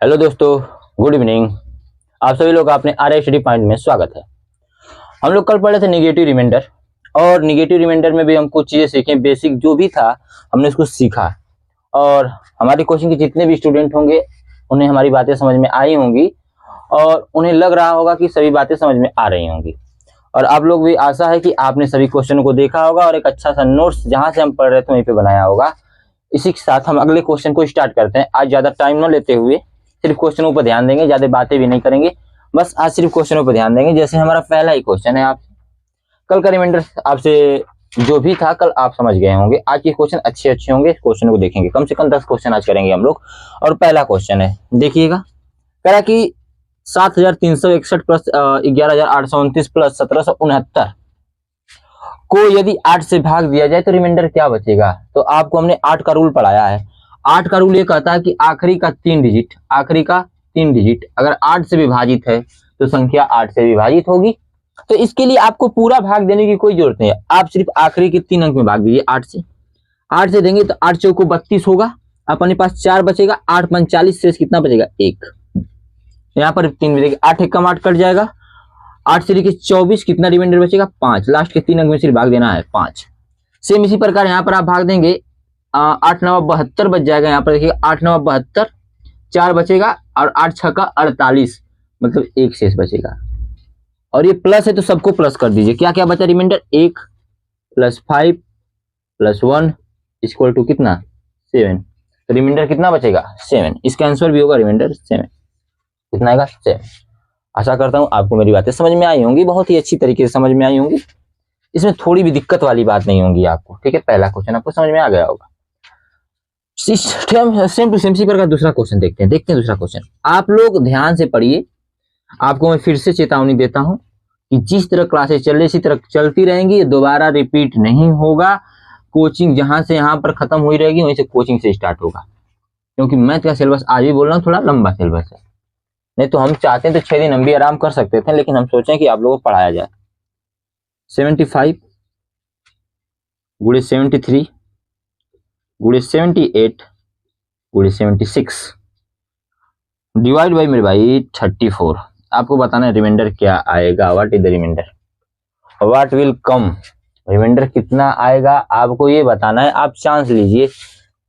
Hello दोस्तों, good evening. आप सभी लोग अपने आर स्टडी पॉइंट में स्वागत है। हम लोग कल पढ़े थे निगेटिव रिमाइंडर, और निगेटिव रिमाइंडर में भी हम कुछ चीज़ें सीखे। बेसिक जो भी था हमने उसको सीखा, और हमारी कोचिंग के जितने भी स्टूडेंट होंगे उन्हें हमारी बातें समझ में आई होंगी, और उन्हें लग रहा होगा कि सभी बातें समझ में आ रही होंगी। और आप लोग भी, आशा है कि आपने सभी क्वेश्चनों को देखा होगा और एक अच्छा सा नोट्स जहाँ से हम पढ़ रहे थे वहीं पे बनाया होगा। इसी के साथ हम अगले क्वेश्चन को स्टार्ट करते हैं। आज ज़्यादा टाइम न लेते हुए सिर्फ क्वेश्चनों पर ध्यान देंगे, ज़्यादा बातें भी नहीं करेंगे, बस आज सिर्फ क्वेश्चनों पर ध्यान देंगे। जैसे हमारा पहला ही क्वेश्चन है, आप कल का रिमाइंडर आपसे जो भी था कल आप समझ गए होंगे। आज के क्वेश्चन अच्छे होंगे, क्वेश्चन को देखेंगे। कम से कम 10 क्वेश्चन आज करेंगे हम लोग। और पहला क्वेश्चन है, देखिएगा, कह रहा कि 7361 प्लस 11829 प्लस 1769 को यदि 8 से भाग दिया जाए तो रिमाइंडर क्या बचेगा। तो आपको हमने 8 का रूल पढ़ाया है। 8 का रूल ये कहता है कि आखिरी का 3 डिजिट अगर 8 से विभाजित है तो संख्या 8 से विभाजित होगी। तो इसके लिए आपको पूरा भाग देने की कोई जरूरत नहीं है, आप सिर्फ आखिरी के 3 अंक में भाग दीजिए। 8 से देंगे तो 8 चौको 32 होगा, अपने पास 4 बचेगा। 8 45 शेष कितना बचेगा, 1। यहाँ पर 3 बचेगा, 8 एकम 8 कट जाएगा। 8 से लेके 24 कितना रिमाइंडर बचेगा, 5। लास्ट के 3 अंक में सिर्फ भाग देना है 5। सेम इसी प्रकार यहाँ पर आप भाग देंगे, 8 9 72 बच जाएगा। यहाँ पर देखिए 8 9 72, 4 बचेगा, और 8 6 का 48, मतलब 1 शेष बचेगा। और ये प्लस है तो सबको प्लस कर दीजिए। क्या क्या बचा रिमाइंडर, 1 + 5 + 1 इक्वल टू कितना, 7। तो रिमाइंडर कितना बचेगा, 7। इसका आंसर भी होगा रिमाइंडर 7। कितना आएगा, 7। आशा करता हूं आपको मेरी बातें समझ में आई होंगी, बहुत ही अच्छी तरीके से समझ में आई होंगी। इसमें थोड़ी भी दिक्कत वाली बात नहीं होगी आपको, ठीक है। पहला क्वेश्चन आपको समझ में आ गया होगा। सेम टू सेम सी पर का दूसरा क्वेश्चन देखते हैं दूसरा क्वेश्चन। आप लोग ध्यान से पढ़िए। आपको मैं फिर से चेतावनी देता हूं कि जिस तरह क्लासेस चल रही इसी तरह चलती रहेंगी, दोबारा रिपीट नहीं होगा। कोचिंग जहां से यहां पर खत्म हुई रहेगी वहीं से कोचिंग से स्टार्ट होगा, क्योंकि मैथ का सिलेबस आज भी बोल रहा हूँ थोड़ा लंबा सिलेबस है। नहीं तो हम चाहते हैं तो 6 दिन हम भी आराम कर सकते थे, लेकिन हम सोचें कि आप लोगों को पढ़ाया जाए। 75 × 73 × 78 × 76 डिवाइड बाई मेरे भाई 34। आपको बताना है रिमाइंडर क्या आएगा। What is the reminder, what will come. Reminder कितना आएगा आपको ये बताना है। आप चांस लीजिए,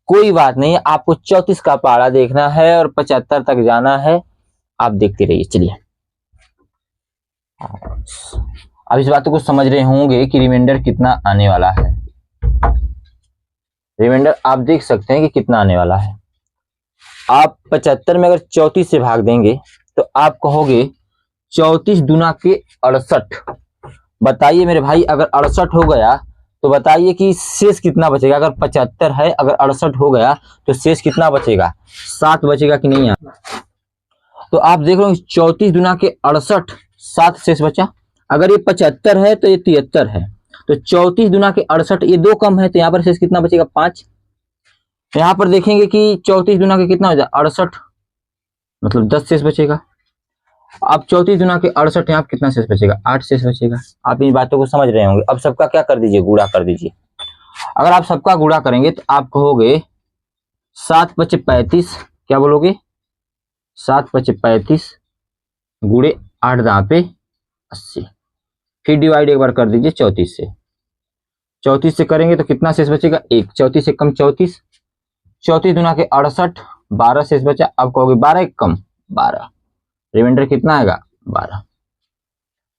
कोई बात नहीं। आपको 34 का पारा देखना है और 75 तक जाना है। आप देखते रहिए। चलिए, अब इस बात को समझ रहे होंगे कि रिमाइंडर कितना आने वाला है। रिमाइंडर आप देख सकते हैं कि कितना आने वाला है। आप 75 में अगर 34 से भाग देंगे तो आप कहोगे 34 दूना के 68। बताइए मेरे भाई, अगर 68 हो गया तो बताइए कि शेष कितना बचेगा। अगर 75 है, अगर 68 हो गया तो शेष कितना बचेगा, 7 बचेगा कि नहीं। तो आप देख रहे हो 34 दूना के 68, 7 शेष बचा। अगर ये 75 है तो ये 73 है, तो 34 दूना के 68, ये 2 कम है, तो यहाँ पर शेष कितना बचेगा, 5। यहाँ पर देखेंगे कि 34 दूना के कितना हो जाए, 68, मतलब 10 शेष बचेगा। अब 34 दूना के 68, यहाँ कितना शेष बचेगा, 8 शेष बचेगा। आप इन बातों को समझ रहे होंगे। अब सबका क्या कर दीजिए, गुणा कर दीजिए। अगर आप सबका गुणा करेंगे तो आप कहोगे 7 × 5 = 35। क्या बोलोगे, 7 × 5 = 35 × 8 × 80। फिर डिवाइड एक बार कर दीजिए 34 से। 34 से करेंगे तो कितना शेष बचेगा, 1। 34 से कम 34, 34 दूना के 68, 12 शेष बचा। अब कहोगे 12 एक कम 12, रिमाइंडर कितना आएगा, 12।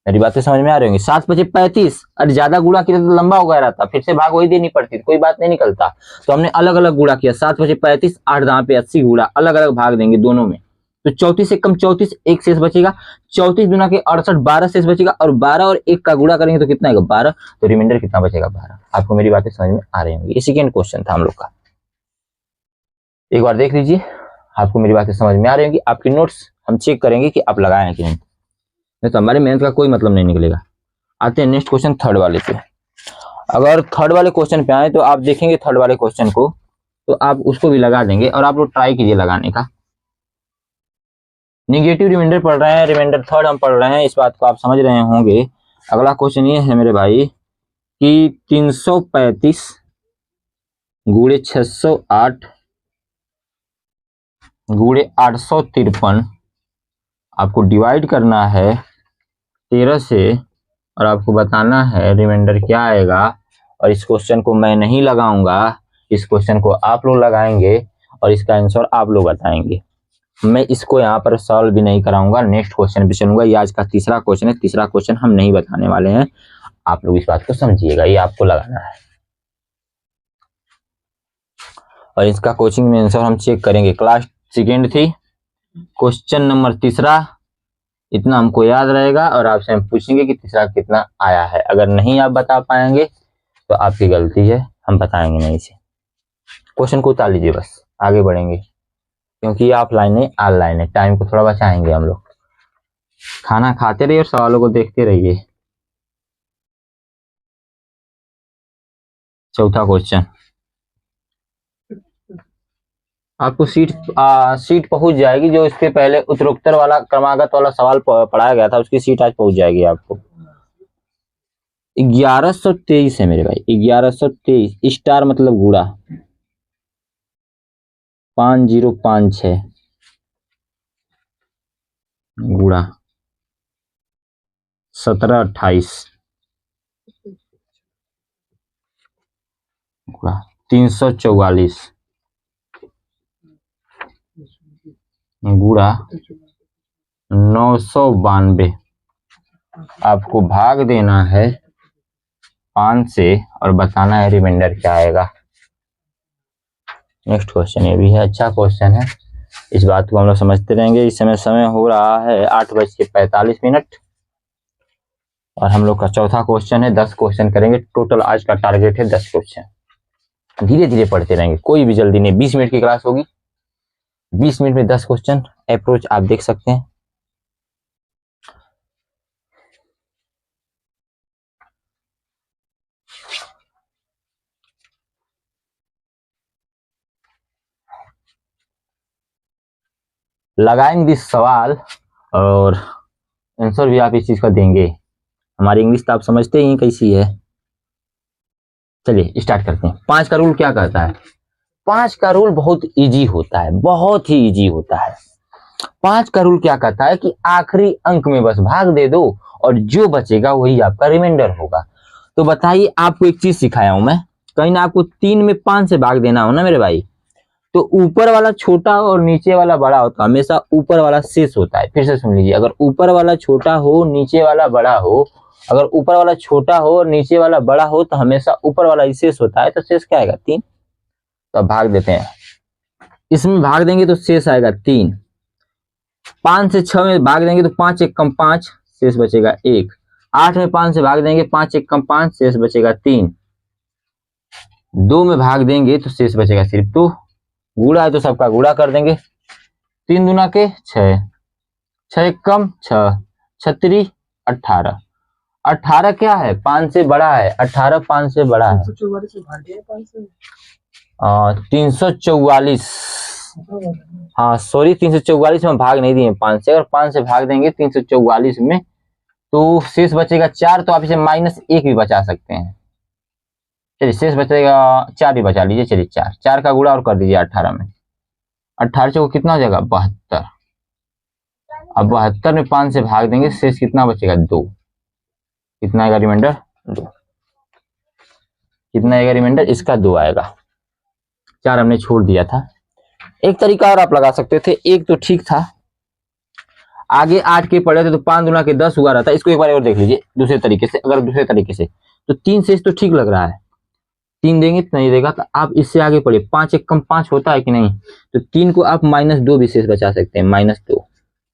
मेरी बातें समझ में आ रही होंगी। 7 × 5 = 35। अरे ज्यादा गुणा किया तो लंबा हो गया रहता, फिर से भाग वही देनी पड़ती, कोई बात नहीं निकलता। तो हमने अलग अलग गुणा किया। 7 × 5 = 35, 8 × 80 गुणा, अलग अलग भाग देंगे दोनों में। तो 34 से कम 34, 1 शेष बचेगा। 34 दूना के 68, 12 शेष बचेगा। और 12 और 1 का गुणा करेंगे तो कितना आएगा, 12। तो रिमाइंडर कितना बचेगा, 12। आपको मेरी बातें समझ में आ रही होंगी। ये सेकेंड क्वेश्चन था हम लोग का, एक बार देख लीजिए। आपको मेरी बातें समझ में आ रही होंगी। आपकी नोट्स हम चेक करेंगे कि आप लगाए हैं कि नहीं, तो हमारे मेहनत का कोई मतलब नहीं निकलेगा। आते हैं नेक्स्ट क्वेश्चन, थर्ड वाले पे। अगर थर्ड वाले क्वेश्चन पे आए तो आप देखेंगे थर्ड वाले क्वेश्चन को, तो आप उसको भी लगा देंगे, और आप लोग ट्राई कीजिए लगाने का। निगेटिव रिमाइंडर पढ़ रहे हैं, रिमाइंडर थर्ड हम पढ़ रहे हैं, इस बात को आप समझ रहे होंगे। अगला क्वेश्चन ये है मेरे भाई कि 335 × 608 गुणे 853 आपको डिवाइड करना है 13 से और आपको बताना है रिमाइंडर क्या आएगा। और इस क्वेश्चन को मैं नहीं लगाऊंगा, इस क्वेश्चन को आप लोग लगाएंगे और इसका आंसर आप लोग बताएंगे। मैं इसको यहाँ पर सॉल्व भी नहीं कराऊंगा, नेक्स्ट क्वेश्चन पे चलूंगा। ये आज का तीसरा क्वेश्चन है, तीसरा क्वेश्चन हम नहीं बताने वाले हैं, आप लोग इस बात को समझिएगा, ये आपको लगाना है। और इसका कोचिंग में आंसर हम चेक करेंगे। क्लास सेकेंड थी, क्वेश्चन नंबर तीसरा, इतना हमको याद रहेगा और आपसे हम पूछेंगे कि तीसरा कितना आया है। अगर नहीं आप बता पाएंगे तो आपकी गलती है, हम बताएंगे नहीं इसे। क्वेश्चन को उतार लीजिए, बस आगे बढ़ेंगे, क्योंकि ये ऑफलाइन है, ऑनलाइन है, टाइम को थोड़ा बचाएंगे हम लोग। खाना खाते रहिए और सवालों को देखते रहिए। चौथा क्वेश्चन, आपको सीट पहुंच जाएगी, जो इसके पहले उत्तरोत्तर वाला क्रमागत वाला सवाल पढ़ाया गया था, उसकी सीट आज पहुंच जाएगी आपको। 1123 है मेरे भाई, 1123 स्टार मतलब गुड़ा, 5056 गुड़ा 1728 गुड़ा 344 गुड़ा 992। आपको भाग देना है 5 से और बताना है रिमाइंडर क्या आएगा। नेक्स्ट क्वेश्चन ये भी है, अच्छा क्वेश्चन है, इस बात को हम लोग समझते रहेंगे। इस समय हो रहा है 8:45 और हम लोग का चौथा क्वेश्चन है। 10 क्वेश्चन करेंगे टोटल, आज का टारगेट है 10 क्वेश्चन। धीरे धीरे पढ़ते रहेंगे, कोई भी जल्दी नहीं। 20 मिनट की क्लास होगी, 20 मिनट में 10 क्वेश्चन। अप्रोच आप देख सकते हैं। लगाएंगे इस सवाल और आंसर भी आप इस चीज का देंगे। हमारी इंग्लिश तो आप समझते ही कैसी है। चलिए स्टार्ट करते हैं। 5 का रूल क्या कहता है? 5 का रूल बहुत इजी होता है, बहुत ही इजी होता है। 5 का रूल क्या कहता है कि आखिरी अंक में बस भाग दे दो और जो बचेगा वही आपका रिमाइंडर होगा। तो बताइए, आपको एक चीज सिखाया हूं मैं, कहीं ना आपको 3 में 5 से भाग देना हो ना मेरे भाई, तो ऊपर वाला छोटा और नीचे वाला बड़ा होता है, हमेशा ऊपर वाला शेष होता है। फिर से सुन लीजिए, अगर ऊपर वाला छोटा हो नीचे वाला बड़ा हो, अगर ऊपर वाला छोटा हो और नीचे वाला बड़ा हो तो हमेशा ऊपर वाला ही शेष होता है। तो शेष क्या आएगा? 3। तो अब भाग देते हैं, इसमें भाग देंगे तो शेष आएगा 3। 5 से 6 में भाग देंगे तो 5 एक कम 5, शेष बचेगा 1। 8 में 5 से भाग देंगे, 5 एक कम 5, शेष बचेगा 3। 2 में भाग देंगे तो शेष बचेगा सिर्फ 2। गुणा है तो सबका गुणा कर देंगे, 3 दूना के 6, 6 एक कम 6, 36 18। 18 क्या है? 5 से बड़ा है, 18 5 से बड़ा है। 344, हाँ सॉरी, 344 में भाग नहीं दिए 5 से। अगर 5 से भाग देंगे 344 में तो शेष बचेगा 4। तो आप इसे -1 भी बचा सकते हैं। चलिए शेष बचेगा 4 भी बचा लीजिए। चलिए 4 का गुणा और कर दीजिए 18 में। 18 से वो कितना हो जाएगा? 72। अब 72 में 5 से भाग देंगे, शेष कितना बचेगा? 2। कितना आएगा रिमाइंडर? 2। कितना आएगा रिमाइंडर? इसका 2 आएगा। 4 हमने छोड़ दिया था। एक तरीका और आप लगा सकते थे, एक तो ठीक था, आगे 8 के पढ़े थे तो 5 दूना के 10 हुआ रहता। इसको एक बार और देख लीजिए दूसरे तरीके से। अगर दूसरे तरीके से तो 3 शेष तो ठीक लग रहा है, 3 देंगे तो नहीं देगा। तो आप इससे आगे पढ़िए, 5 एक कम 5 होता है कि नहीं, तो 3 को आप -2 भी शेष बचा सकते हैं।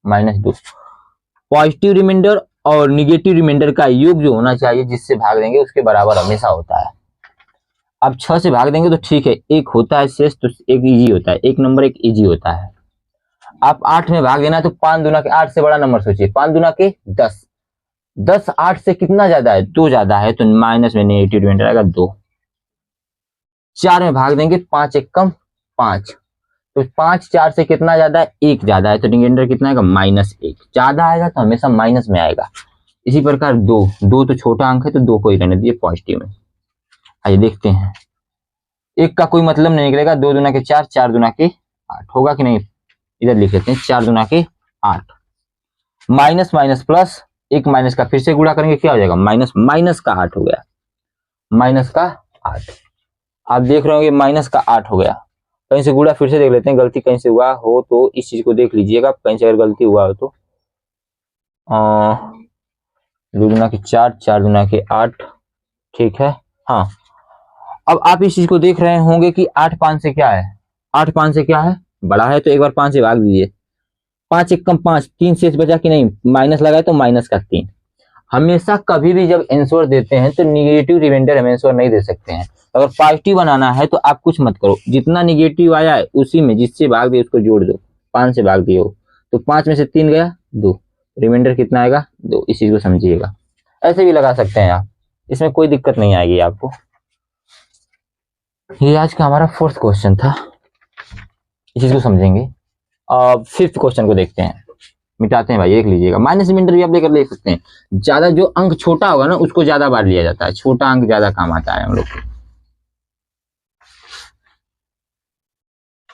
-2 पॉजिटिव रिमाइंडर और निगेटिव रिमाइंडर का योग जो होना चाहिए, जिससे भाग देंगे उसके बराबर हमेशा होता है। अब 6 से भाग देंगे तो ठीक है, 1 होता है शेष, तो 1 इजी होता है, 1 नंबर 1 इजी होता है। आप 8 में भाग देना है तो 5 दूना के 8 से बड़ा नंबर सोचिए, 5 दूना के 10, 10 8 से कितना ज्यादा है? 2 ज्यादा है, तो माइनस में नेगेटिव रिमाइंडर आएगा 2। 4 में भाग देंगे, 5 एक कम 5, तो 5 4 से कितना ज्यादा है? 1 ज्यादा है, तो रिमाइंडर कितना आएगा? -1। ज्यादा आएगा तो हमेशा माइनस में आएगा। इसी प्रकार 2 तो छोटा अंक है, तो 2 को ही रहने दिए पॉजिटिव में। आइए देखते हैं, 1 का कोई मतलब नहीं निकलेगा। 2 दूना के 4, 4 दूना के 8 होगा कि नहीं? इधर लिख लेते हैं 4 दूना के 8, माइनस माइनस प्लस, एक माइनस का फिर से गुणा करेंगे क्या हो जाएगा, माइनस माइनस का 8 हो गया, माइनस का 8। आप देख रहे होंगे माइनस का 8 हो गया। कहीं से गुणा फिर से देख लेते हैं, गलती कहीं से हुआ हो तो इस चीज को देख लीजिएगा, कहीं से अगर गलती हुआ हो तो 2 दूना के 4, 4 दूना के 8, ठीक है। हाँ, अब आप इस चीज को देख रहे होंगे कि 8 5 से क्या है, 8 5 से क्या है, बड़ा है, तो एक बार 5 से भाग दीजिए, 5 एक कम 5, 3 शेष बचा कि नहीं, माइनस लगाए तो माइनस का 3। हमेशा कभी भी जब आंसर देते हैं तो निगेटिव रिमाइंडर हम आंसर नहीं दे सकते हैं। अगर पॉजिटिव बनाना है तो आप कुछ मत करो, जितना निगेटिव आया है उसी में जिससे भाग दिए उसको जोड़ दो। 5 से भाग दिए हो तो 5 में से 3 गया 2, रिमाइंडर कितना आएगा 2। इस चीज को समझिएगा, ऐसे भी लगा सकते हैं आप, इसमें कोई दिक्कत नहीं आएगी आपको। ये आज का हमारा 4th क्वेश्चन था, इस चीज को समझेंगे। अब 5th क्वेश्चन को देखते हैं, मिटाते हैं भाई, देख लीजिएगा। माइनस रिमाइंडर भी आप लेकर देख सकते हैं, ज्यादा जो अंक छोटा होगा ना उसको ज्यादा बार लिया जाता है, छोटा अंक ज्यादा काम आता है हम लोग को।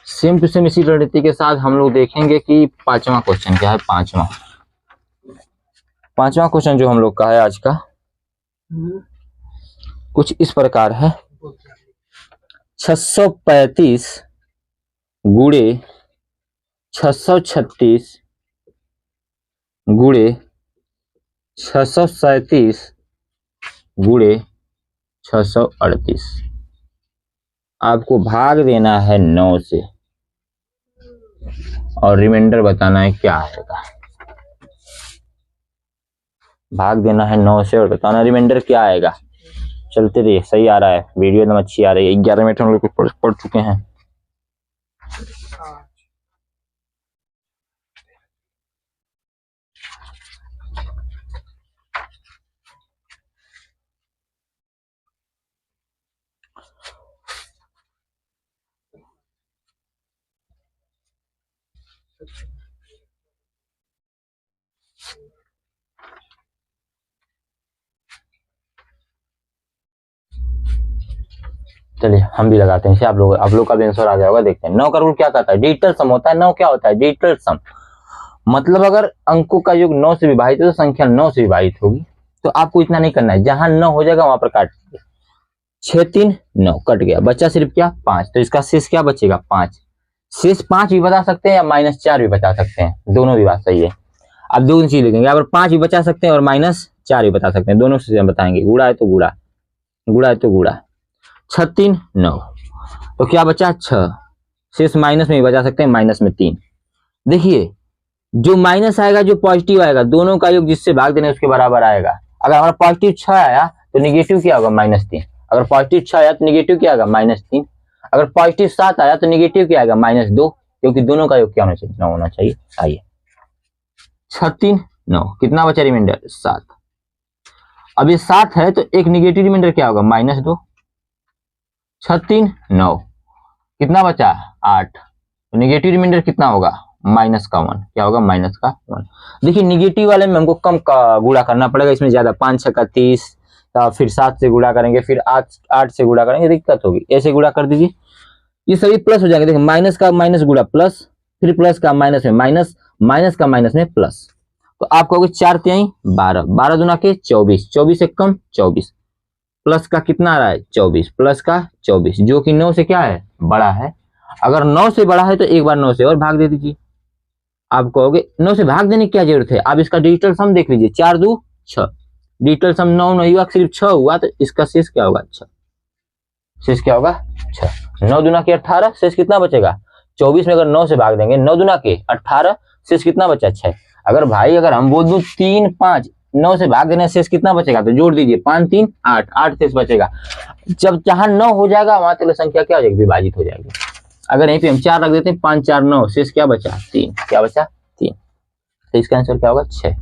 सेम टू सेम इसी रणनीति के साथ हम लोग देखेंगे कि 5वां क्वेश्चन क्या है। 5वां क्वेश्चन जो हम लोग का है आज का कुछ इस प्रकार है, 635 गुणे 636 गुणे 637 गुणे 638। आपको भाग देना है 9 से और रिमाइंडर बताना है क्या आएगा। भाग देना है 9 से और बताना रिमाइंडर क्या आएगा। चलते रहिए, सही आ रहा है, वीडियो एकदम अच्छी आ रही है। 11 मिनट हम लोग पढ़ चुके हैं। चलिए हम भी लगाते हैं इसे, आप लोग का भी आंसर आ जाएगा। देखते हैं 9 का रूल क्या कहता है, डिजिटल सम होता है। 9 क्या होता है, डिजिटल सम। मतलब अगर अंकों का योग 9 से विभाजित है तो संख्या 9 से विभाजित होगी। तो आपको इतना नहीं करना है, जहां 9 हो जाएगा वहां पर काट दीजिए। 6 3 9 कट गया, बचा सिर्फ क्या 5। तो इसका शेष क्या बचेगा 5। शेष 5 भी बता सकते हैं या -4 भी बता सकते हैं, दोनों भी बात सही है। अब दो चीज लिखेंगे, अगर 5 भी बचा सकते हैं और -4 भी बता सकते हैं, दोनों से हम बताएंगे। गुड़ा है तो गुड़ा, गुड़ा है तो गुड़ा। 6 3 9, तो क्या बचा 6। शेष माइनस में भी बचा सकते हैं, माइनस में 3। देखिए जो माइनस आएगा जो पॉजिटिव आएगा, दोनों का योग जिससे भाग देने उसके बराबर आएगा। अगर हमारा पॉजिटिव 6 आया तो निगेटिव क्या होगा -3। अगर पॉजिटिव 6 आया तो निगेटिव क्या आएगा -3। अगर पॉजिटिव 7 आया तो निगेटिव क्या आएगा -2, क्योंकि दोनों का योग क्या होना चाहिए 9 होना चाहिए। आइए 6 3 9, कितना बचा रिमाइंडर 7। अब ये 7 है तो एक निगेटिव रिमाइंडर क्या होगा -2। 6 3 9, कितना बचा 8, तो निगेटिव रिमाइंडर कितना होगा -1। क्या होगा -1। देखिए निगेटिव वाले में हमको कम का गुणा करना पड़ेगा, इसमें ज्यादा 5 6 का 30, फिर 7 से गुणा करेंगे, फिर 8 से गुणा करेंगे, दिक्कत होगी। ऐसे गुणा कर दीजिए, ये सभी प्लस हो जाएंगे। देखिए माइनस का माइनस गुणा प्लस, फिर प्लस का माइनस में माइनस, माइनस का माइनस में प्लस। तो आप कहोगे 4 3 12, 12 दूना के 24, 24 एक कम 24, प्लस का कितना आ रहा है 24, प्लस का 24, जो कि 9 से क्या है बड़ा है। अगर 9 से बड़ा है तो एक बार 9 से और भाग दे दीजिए। आप कहोगे 9 से भाग देने की क्या जरूरत है, आप इसका डिजिटल सम देख लीजिए। 4 2 6, डिजिटल सम 9 नहीं हुआ, सिर्फ 6 हुआ, तो इसका शेष क्या होगा 6। शेष क्या होगा 6। 9 दूना के 18, शेष कितना बचेगा 24 में अगर 9 से भाग देंगे, 9 दूना के 18, शेष कितना बचा 6। अगर भाई अगर हम बोल दूं 3 5, 9 से भाग देने शेष कितना बचेगा, तो जोड़ दीजिए 5 3 8, 8 शेष बचेगा। जब जहां 9 हो जाएगा वहां तक संख्या क्या हो जाएगी विभाजित हो जाएगी। अगर यहीं पे हम 4 रख देते हैं, 5 4 9, शेष क्या बचा 3, क्या बचा 3, तो इसका आंसर क्या होगा 6।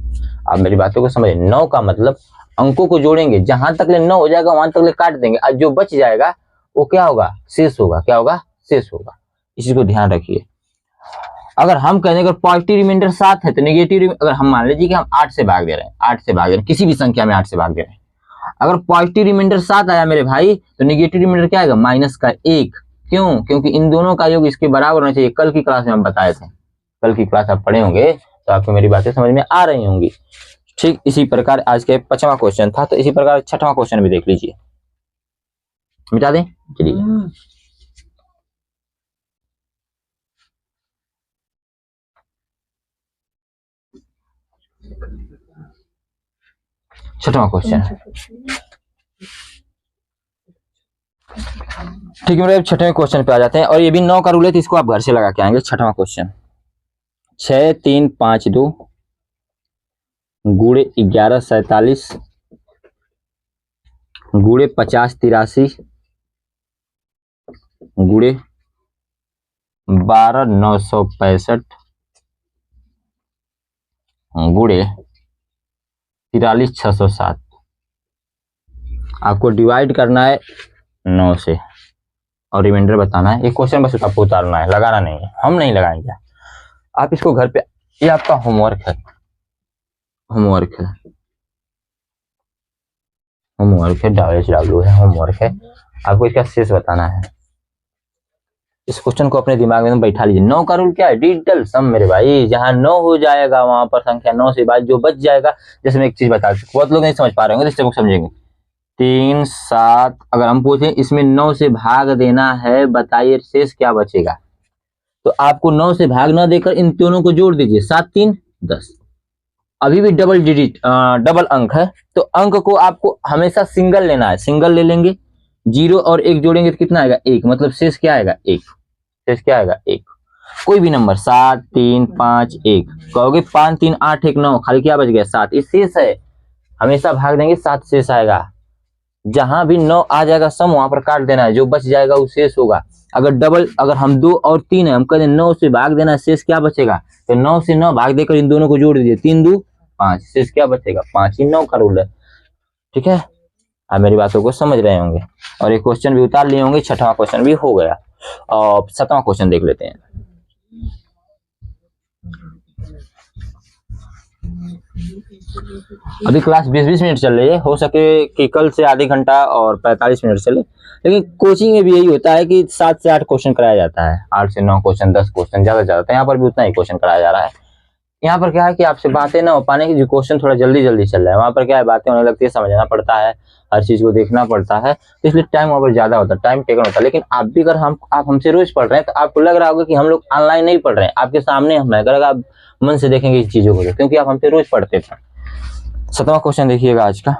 आप मेरी बातों को समझे, 9 का मतलब अंकों को जोड़ेंगे, जहां तक ले 9 हो जाएगा वहां तक ले काट देंगे, और जो बच जाएगा वो क्या होगा शेष होगा। क्या होगा शेष होगा, इसी को ध्यान रखिए। अगर हम कहें अगर पॉजिटिव रिमाइंडर 7 है तो नेगेटिव, अगर हम मान लीजिए कि हम 8 से भाग दे रहे हैं, 8 से भाग दे रहे हैं, किसी भी संख्या में 8 से भाग दे रहे हैं, अगर पॉजिटिव रिमाइंडर 7 आया मेरे भाई तो नेगेटिव रिमाइंडर क्या आएगा -1। क्यों, क्योंकि इन दोनों का योग इसके बराबर होना चाहिए। कल की क्लास में हम बताए थे, कल की क्लास आप पढ़े होंगे तो आपको मेरी बातें समझ में आ रही होंगी। ठीक इसी प्रकार आज के 5वां क्वेश्चन था, तो इसी प्रकार 6वां क्वेश्चन भी देख लीजिए। मिटा दें, चलिए। छठवां क्वेश्चन, ठीक है मेरे, छठवें क्वेश्चन पे आ जाते हैं। और ये भी 9 का रूल है, तो इसको आप घर से लगा के आएंगे। छठवां क्वेश्चन, 6 3 5 2 गुणे 11 47 गुणे 50 83 गुणे 12 965 गुणे 43 607। आपको डिवाइड करना है 9 से और रिमाइंडर बताना है। एक क्वेश्चन बस आपको उतारना है, लगाना नहीं है, हम नहीं लगाएंगे। आप इसको घर पे, ये आपका होमवर्क है, होमवर्क है, होमवर्क है, WW है, होमवर्क है। आपको इसका शेष बताना है। इस क्वेश्चन को अपने दिमाग में बैठा लीजिए। 9 का रूल क्या है? डिजिटल सम मेरे भाई। जहां 9 हो जाएगा वहां पर संख्या 9 से बाद जो बच जाएगा। जैसे मैं एक चीज बता सकता हूँ, बहुत लोग नहीं समझ पा रहे होंगे, तो समझेंगे। 3 7, अगर हम पूछें इसमें 9 से भाग देना है, बताइए शेष क्या बचेगा? तो आपको 9 से भाग न देकर इन दोनों को जोड़ दीजिए। 7 3 10। अभी भी डबल डिजिट, डबल अंक है, तो अंक को आपको हमेशा सिंगल लेना है। सिंगल ले लेंगे, 0 और 1 जोड़ेंगे तो कितना आएगा? 1। मतलब शेष क्या आएगा? 1। शेष क्या आएगा? 1। कोई भी नंबर, 7 3 5 1 कहोगे, 5 3 8 1 9, खाली क्या बच गया? 7। ये शेष है, हमेशा भाग देंगे 7 शेष आएगा। जहां भी 9 आ जाएगा सम, वहां पर काट देना है, जो बच जाएगा वो शेष होगा। अगर डबल, अगर हम 2 और 3 है, हम कहते 9 से भाग देना, शेष क्या बचेगा? तो 9 से 9 भाग देकर इन दोनों को जोड़ दीजिए। 3 2 5, शेष क्या बचेगा? 5 ही 9 का रूल है। ठीक है, आप मेरी बातों को समझ रहे होंगे और ये क्वेश्चन भी उतार लिए होंगे। 6वां क्वेश्चन भी हो गया और 7वां क्वेश्चन देख लेते हैं। अभी क्लास 20-20 मिनट चल रही है, हो सके कि कल से आधे घंटा और 45 मिनट चले, लेकिन कोचिंग में भी यही होता है कि 7 से 8 क्वेश्चन कराया जाता है, 8 से 9 क्वेश्चन, 10 क्वेश्चन ज्यादा से ज्यादा। यहाँ पर भी उतना ही क्वेश्चन कराया जा रहा है। यहाँ पर क्या है कि आपसे बातें ना हो पाने की, जो क्वेश्चन थोड़ा जल्दी जल्दी चल रहा है, वहां पर क्या है, बातें होने लगती है, समझना पड़ता है, हर चीज को देखना पड़ता है, तो इसलिए टाइम वहां पर ज्यादा होता है, टाइम टेकन होता है। लेकिन आप भी अगर आप हमसे रोज पढ़ रहे हैं, तो आपको लग रहा होगा कि हम लोग ऑनलाइन नहीं पढ़ रहे हैं, आपके सामने हम है। अगर आप मन से देखेंगे इस चीजों को, क्योंकि आप हमसे रोज पढ़ते थे। 7वां क्वेश्चन देखिएगा आज का,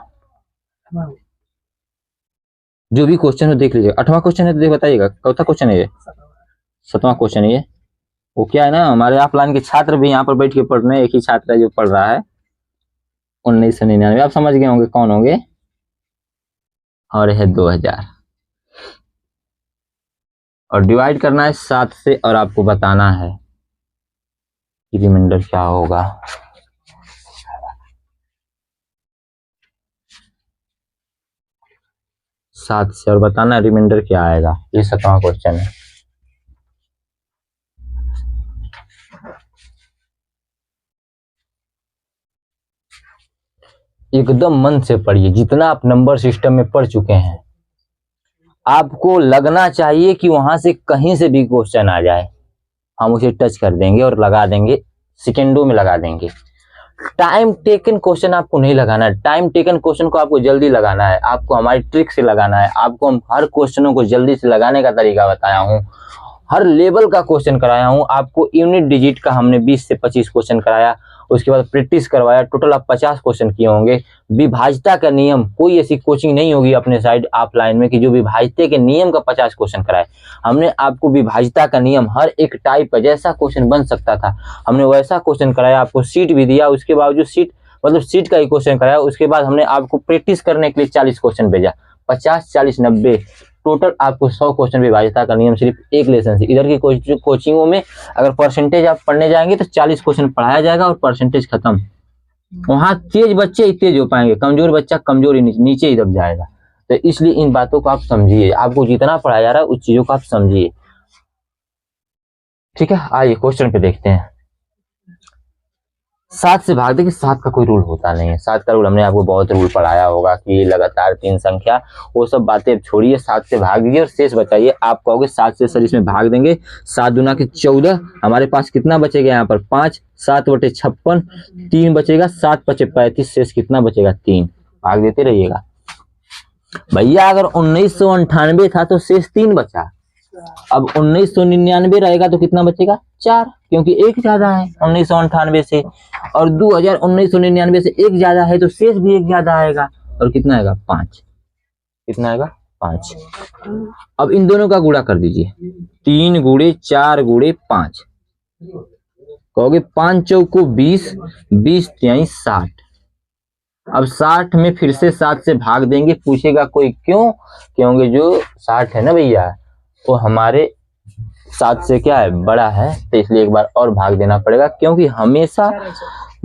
जो भी क्वेश्चन हो देख लीजिएगा। 8वां क्वेश्चन है तो देख बताइएगा कौन सा क्वेश्चन है ये? 7वां क्वेश्चन है ये। वो क्या है ना, हमारे ऑफलाइन के छात्र भी यहाँ पर बैठ के पढ़ रहे हैं। एक ही छात्र है जो पढ़ रहा है, 1999, आप समझ गए होंगे कौन होंगे, और है 2000। और डिवाइड करना है 7 से और आपको बताना है कि रिमाइंडर क्या होगा। सात से और बताना रिमाइंडर क्या आएगा। ये 7वां क्वेश्चन है। एकदम मन से पढ़िए, जितना आप नंबर सिस्टम में पढ़ चुके हैं, आपको लगना चाहिए कि वहां से कहीं से भी क्वेश्चन आ जाए, हम उसे टच कर देंगे और लगा देंगे, सेकेंडों में लगा देंगे। टाइम टेकन क्वेश्चन आपको नहीं लगाना है। टाइम टेकन क्वेश्चन को आपको जल्दी लगाना है, आपको हमारी ट्रिक से लगाना है। आपको हम हर क्वेश्चनों को जल्दी से लगाने का तरीका बताया हूँ, हर लेवल का क्वेश्चन कराया हूँ आपको। यूनिट डिजिट का हमने 20 से 25 क्वेश्चन कराया, उसके बाद प्रैक्टिस करवाया। टोटल आप 50 क्वेश्चन किए होंगे। विभाज्यता का नियम, कोई ऐसी कोचिंग नहीं होगी अपने साइड ऑफलाइन में कि जो विभाज्यता के नियम का 50 क्वेश्चन कराए। हमने आपको विभाज्यता का नियम, हर एक टाइप का जैसा क्वेश्चन बन सकता था हमने वैसा क्वेश्चन कराया। आपको सीट भी दिया, उसके बावजूद सीट मतलब सीट का ही क्वेश्चन कराया। उसके बाद हमने आपको प्रैक्टिस करने के लिए 40 क्वेश्चन भेजा, 50 40 90, टोटल आपको 100 क्वेश्चन विभाज्यता का नियम सिर्फ एक लेसन से। इधर की कोचिंगों में अगर परसेंटेज आप पढ़ने जाएंगे तो 40 क्वेश्चन पढ़ाया जाएगा और परसेंटेज खत्म। वहां तेज बच्चे ही तेज हो पाएंगे, कमजोर बच्चा कमजोर ही नीचे ही दब जाएगा। तो इसलिए इन बातों को आप समझिए, आपको जितना पढ़ाया जा रहा है उस चीजों को आप समझिए। ठीक है, आइए क्वेश्चन पे देखते हैं। 7 से भाग देंगे। 7 का कोई रूल होता नहीं है। 7 का रूल हमने आपको बहुत रूल पढ़ाया होगा कि लगातार 3 संख्या, वो सब बातें अब छोड़िए। 7 से भाग दीजिए और शेष बताइए। आप कहोगे 7 से सर इसमें भाग देंगे, 7 दूना के 14, हमारे पास कितना बचेगा यहाँ पर 5, 7 बटे 56, 3 बचेगा, 7 बचे 35, शेष कितना बचेगा 3। भाग देते रहिएगा भैया। अगर 1998 था तो शेष 3 बचा। अब 1999 रहेगा तो कितना बचेगा 4, क्योंकि एक ज्यादा है 1998 से, और 1999 से एक ज्यादा है तो शेष भी एक ज्यादा आएगा, और कितना आएगा 5। कितना आएगा 5। अब इन दोनों का गुणा कर दीजिए, 3 गुणे 4 गुणे 5, कहोगे 5 चौको 20, 20 तिहाई 60। अब 60 में फिर से 7 से भाग देंगे। पूछेगा कोई क्यों, क्योंकि जो 60 है ना भैया वो हमारे 7 से क्या है बड़ा है, तो इसलिए एक बार और भाग देना पड़ेगा। क्योंकि हमेशा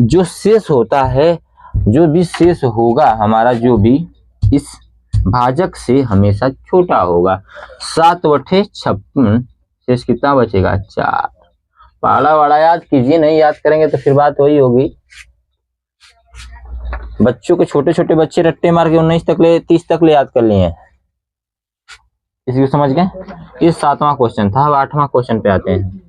जो शेष होता है, जो भी शेष होगा हमारा, जो भी इस भाजक से हमेशा छोटा होगा। 7 बटे 56, शेष कितना बचेगा 4। पहाड़ा वाड़ा याद कीजिए, नहीं याद करेंगे तो फिर बात वही होगी। बच्चों को, छोटे छोटे बच्चे रट्टे मार के 19 तक ले 30 तक ले याद कर लिए हैं। इसको समझ गए। ये 7वां क्वेश्चन था। अब 8वां क्वेश्चन पे आते हैं।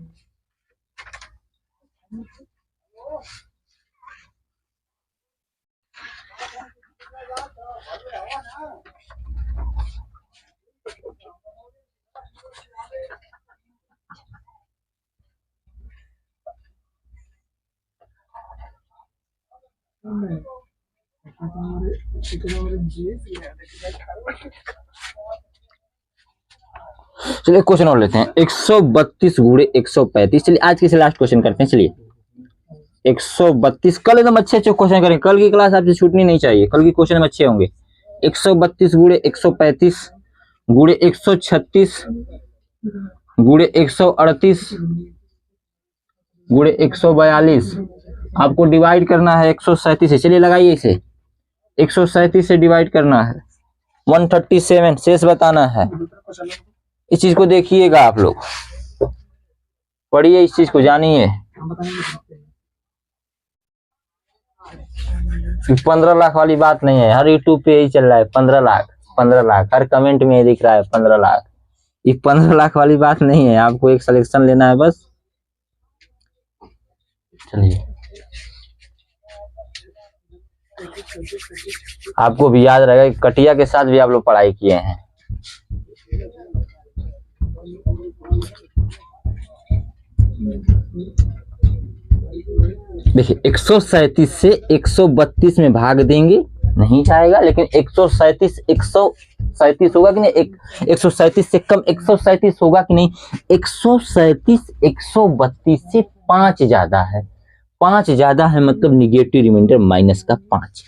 चलिए क्वेश्चन और लेते हैं। 132 गुणे 135। चलिए आज के से लास्ट क्वेश्चन करते हैं। चलिए 132, कल एकदम अच्छे क्वेश्चन करेंगे। कल की क्लास आपसे छूटनी नहीं चाहिए, कल की क्वेश्चन में अच्छे होंगे। 132 गुणे 135 गुणे 136 गुणे 138 गुणे 142, आपको डिवाइड करना है 137 से। चलिए लगाइए इसे, 137 से डिवाइड करना है 137, शेष बताना है। इस चीज को देखिएगा, आप लोग पढ़िए, इस चीज को जानिए। 15 लाख वाली बात नहीं है, हर यूट्यूब पे यही चल रहा है। 15 लाख 15 लाख, हर कमेंट में दिख रहा है 15 लाख। ये 15 लाख वाली बात नहीं है, आपको एक सिलेक्शन लेना है बस। चलिए आपको भी याद रहेगा, कटिया के साथ भी आप लोग पढ़ाई किए हैं। देखिए 137 से 132 में भाग देंगे, नहीं जाएगा। लेकिन 137 होगा कि नहीं, 137 से कम 137 होगा कि नहीं। 137 132 से 5 ज्यादा है, 5 ज्यादा है, मतलब निगेटिव रिमाइंडर माइनस का 5।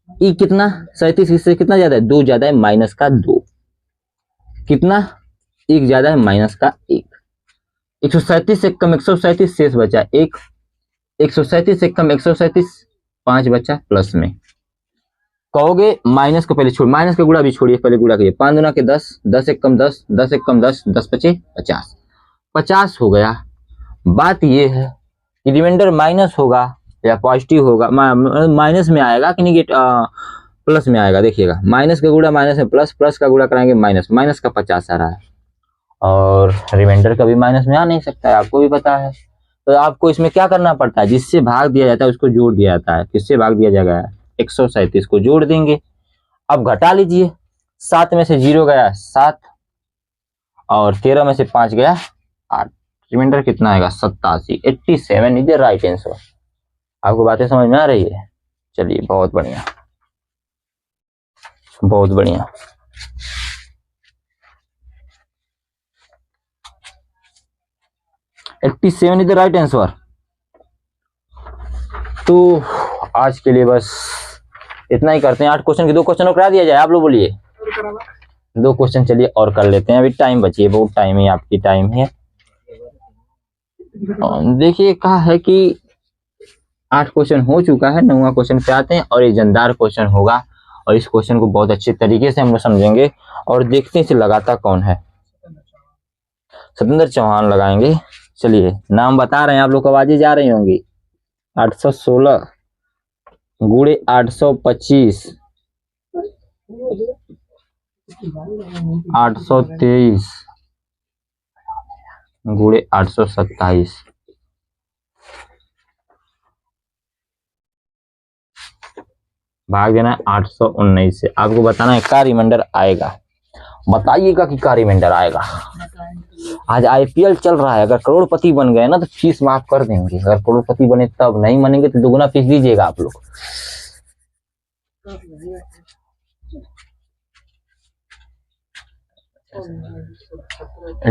ये कितना 37 से कितना ज्यादा है, 2 ज्यादा है, माइनस का 2। कितना 1 ज्यादा है, माइनस का 1। 137 से कम 137, शेष बचा 1। 137 से कम 137, 5 बचा प्लस में। कहोगे माइनस को पहले छोड़, माइनस का गुणा भी छोड़िए, पहले गुणा करिए। 5 दूना के 10, 10 एक कम 10, 10 एक कम 10, 10 बचे 50, 50 हो गया। बात ये है कि रिमाइंडर माइनस होगा या पॉजिटिव होगा, माइनस में आएगा कि नहीं, प्लस में आएगा। देखिएगा, माइनस का गुणा माइनस में प्लस, प्लस का गुणा कराएंगे माइनस, माइनस का 50 आ रहा है। और रिमाइंडर कभी माइनस में आ नहीं सकता है, आपको भी पता है। तो आपको इसमें क्या करना पड़ता है, जिससे भाग दिया जाता है उसको जोड़ दिया जाता है। किससे भाग दिया जाएगा, 137 को जोड़ देंगे। अब घटा लीजिए, 7 में से 0 गया 7, और 13 में से 5 गया 8, रिमाइंडर कितना आएगा 87, 87 इज द राइट आंसर। आपको बातें समझ में आ रही है। चलिए बहुत बढ़िया, बहुत बढ़िया। $87 इज द राइट आंसर। तो आज के लिए बस इतना ही करते हैं। 8 क्वेश्चन के 2 क्वेश्चन और करा दिया जाए, आप लोग बोलिए। 2 क्वेश्चन चलिए और कर लेते हैं, अभी टाइम बची है, बहुत टाइम है, आपकी टाइम है। देखिए कहा है कि 8 क्वेश्चन हो चुका है, 9वां क्वेश्चन पे आते हैं, और ये जानदार क्वेश्चन होगा, और इस क्वेश्चन को बहुत अच्छे तरीके से हम लोग समझेंगे और देखते हैं इसे लगाता कौन है। सतेंद्र चौहान लगाएंगे। चलिए नाम बता रहे हैं, आप लोग को आवाजें जा रही होंगी। 816 गुणे 825 823 गुणे 827 भाग देना है 819 से। आपको बताना है क्या रिमाइंडर आएगा, बताइएगा कि क्या रिमाइंडर आएगा। आज आईपीएल चल रहा है, अगर करोड़पति बन गए ना तो फीस माफ कर देंगे, अगर करोड़पति बने तब, नहीं बनेंगे तो दुगुना फीस दीजिएगा आप लोग।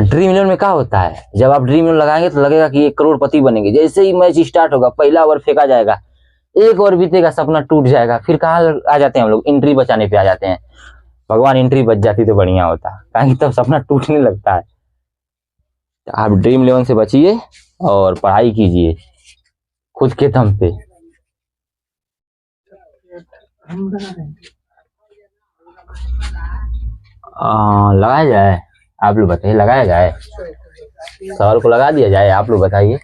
ड्रीम इलेवन में क्या होता है, जब आप ड्रीम इलेवन लगाएंगे तो लगेगा कि ये करोड़पति बनेंगे। जैसे ही मैच स्टार्ट होगा, पहला ओवर फेंका जाएगा, एक ओवर बीतेगा, सपना टूट जाएगा। फिर कहाँ आ जाते हैं हम लोग, एंट्री बचाने पे आ जाते हैं। भगवान एंट्री बच जाती तो बढ़िया होता, कहीं तब सपना टूटने लगता है। तो आप ड्रीम इलेवन से बचिए और पढ़ाई कीजिए खुद के दम पे। लगाया जाए, आप लोग बताइए, लगाया जाए, सवाल को लगा दिया जाए, आप लोग बताइए।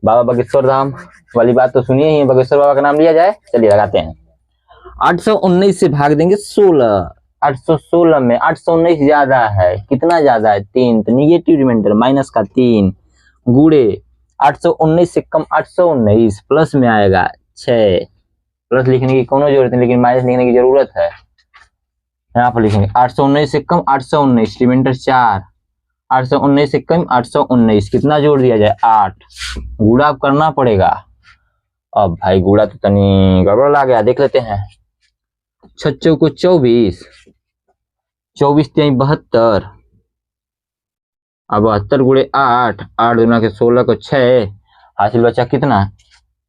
बाबा बागेश्वर धाम वाली बात तो सुनिए ही, बागेश्वर बाबा का नाम लिया जाए। चलिए लगाते हैं। 819 से भाग देंगे 16, 816 में 819 ज्यादा है, कितना ज्यादा है 3, तो निगेटिव रिमाइंडर माइनस का 3 गुणे 819 से कम 819 प्लस में आएगा 6। प्लस लिखने की कोनो जरूरत नहीं, लेकिन माइनस लिखने की जरूरत है। यहाँ पर लिखेंगे 819 से कम 819 रिमाइंडर 4, 819 से कम 819, कितना जोड़ दिया जाए 8, गुणा करना पड़ेगा। अब भाई गुणा तो तनी गड़बड़ ला गया, देख लेते हैं। 6 को 24, 24 3 72, अब 72 गुणे 8, 8 दूना के 16 को 6, हासिल बचा कितना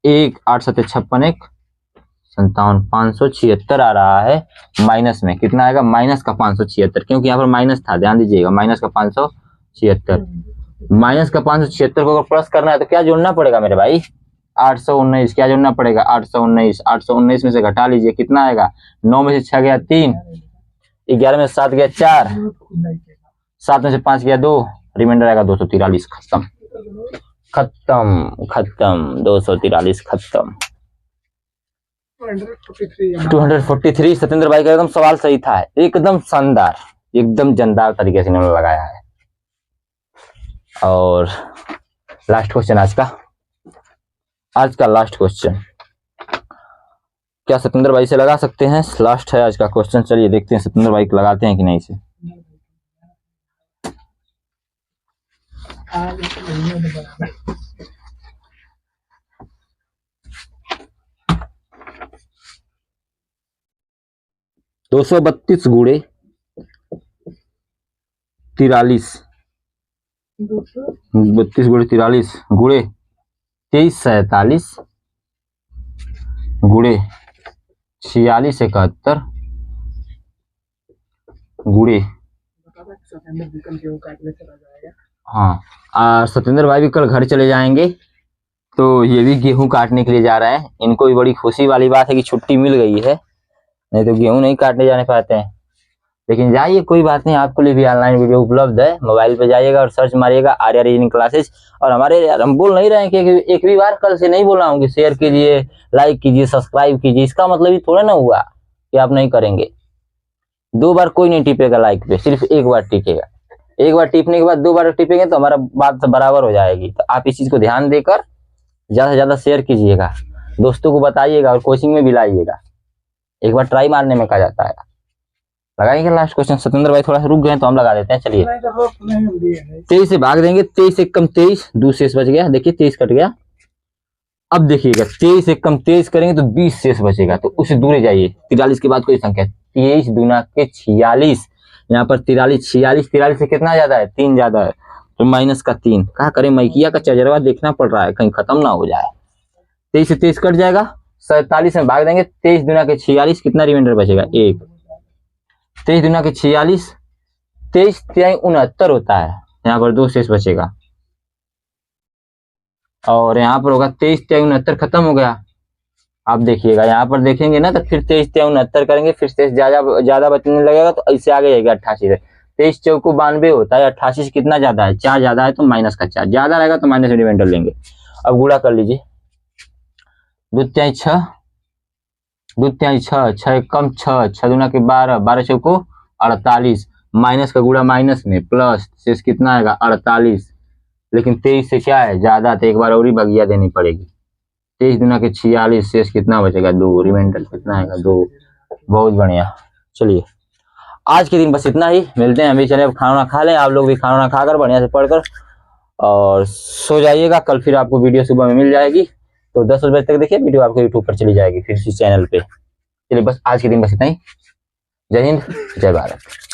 1, 8 7 56 1 57, 576 आ रहा है। माइनस में कितना आएगा, माइनस का 576, क्योंकि यहाँ पर माइनस था, ध्यान दीजिएगा, माइनस का 576। माइनस का 576 को अगर प्लस करना है तो क्या जोड़ना पड़ेगा मेरे भाई, 819, क्या जोड़ना पड़ेगा 819, 819 में से घटा लीजिए, कितना आएगा 9 में से 6 गया 3, 11 में से 7 गया 4, 7 में से 5 गया 2, रिमाइंडर आएगा 243। खत्म खत्म खत्म, 243 खत्म। 243। सत्येंद्र भाई का एकदम सवाल सही था, एकदम शानदार, एकदम जानदार तरीके से इन्होंने लगाया है। और लास्ट क्वेश्चन आज का लास्ट क्वेश्चन, क्या सत्येंद्र भाई से लगा सकते हैं? लास्ट है आज का क्वेश्चन, चलिए देखते हैं सत्येंद्र भाई को लगाते हैं कि नहीं से। दो 232 गुणे 43, 32 गुणे 43 गुणे 2347 गुणे 46 71 गुणे, हाँ सत्येंद्र भाई भी कल घर चले जाएंगे, तो ये भी गेहूं काटने के लिए जा रहे हैं। इनको भी बड़ी खुशी वाली बात है कि छुट्टी मिल गई है, नहीं तो गेहूं नहीं काटने जाने पाते हैं। लेकिन जाइए, कोई बात नहीं, आपके लिए भी ऑनलाइन वीडियो उपलब्ध है। मोबाइल पे जाइएगा और सर्च मारिएगा आर्या रीजनिंग क्लासेस। और हमारे, हम बोल नहीं रहे हैं कि एक भी बार कल से नहीं बोला हूँ कि शेयर कीजिए, लाइक कीजिए, सब्सक्राइब कीजिए, इसका मतलब ये थोड़ा ना हुआ कि आप नहीं करेंगे। 2 बार कोई नहीं टिपेगा लाइक पे, सिर्फ 1 बार टिकेगा। 1 बार टिपने के बाद 2 बार टिपेंगे तो हमारा बात बराबर हो जाएगी। तो आप इस चीज को ध्यान देकर ज्यादा से ज्यादा शेयर कीजिएगा, दोस्तों को बताइएगा और कोचिंग में भी लाइएगा। एक बार ट्राई मारने में कहा जाता है। लगाएंगे लास्ट क्वेश्चन। सत्येंद्र भाई थोड़ा सा रुक गए तो हम लगा देते हैं। चलिए 23 से भाग देंगे, 23 से कम 23, 2 शेष बच गया, देखिए 23 कट गया। अब देखिएगा 23 से कम 23 करेंगे तो 20 शेष बचेगा, तो उससे दूर जाइए। 43 के बाद कोई संख्या, 23 दूना के 46, यहाँ पर 43 46, 43 से कितना ज्यादा है 3 ज्यादा है, तो माइनस का 3। क्या करें, मैकिया का चजरवा देखना पड़ रहा है कहीं खत्म ना हो जाए। 23 से 23 कट जाएगा, 47 में भाग देंगे, 23 दूना के 46, कितना रिमाइंडर बचेगा 1। 23 दूना के 46, 23 3 69 होता है, यहाँ पर 2 शेष बचेगा। और यहाँ पर होगा 23 3 69 खत्म हो गया। आप देखिएगा यहाँ पर देखेंगे ना, तो फिर 23 3 69 करेंगे, फिर 23 ज्यादा बचने लगेगा, तो ऐसे आगे जाएगा 88 से। 23 चौको 92 होता है, 88 कितना ज्यादा है 4 ज्यादा है, तो माइनस का 4 ज्यादा रहेगा तो माइनस रिमाइंडर लेंगे। अब गुणा कर लीजिए, 2 तिहाई 6, 2 तिहाई 6, 6 कम 6, 6 दूना के 12, 12 चौको 48, माइनस का गुणा माइनस में प्लस, शेष कितना आएगा 48। लेकिन 23 से क्या है ज्यादा, तो एक बार और ही भगिया देनी पड़ेगी। 23 दूना के 46, शेष कितना बचेगा 2, रिमाइंडर कितना आएगा 2। बहुत बढ़िया। चलिए आज के दिन बस इतना ही, मिलते हैं। अभी चले अब खाना खा लें, आप लोग भी खाना खाकर बढ़िया से पढ़कर और सो जाइएगा। कल फिर आपको वीडियो सुबह में मिल जाएगी, तो 10 बजे तक देखिए वीडियो आपके यूट्यूब पर चली जाएगी फिर इसी चैनल पे। चलिए बस आज के दिन बस इतना ही। जय हिंद, जय भारत।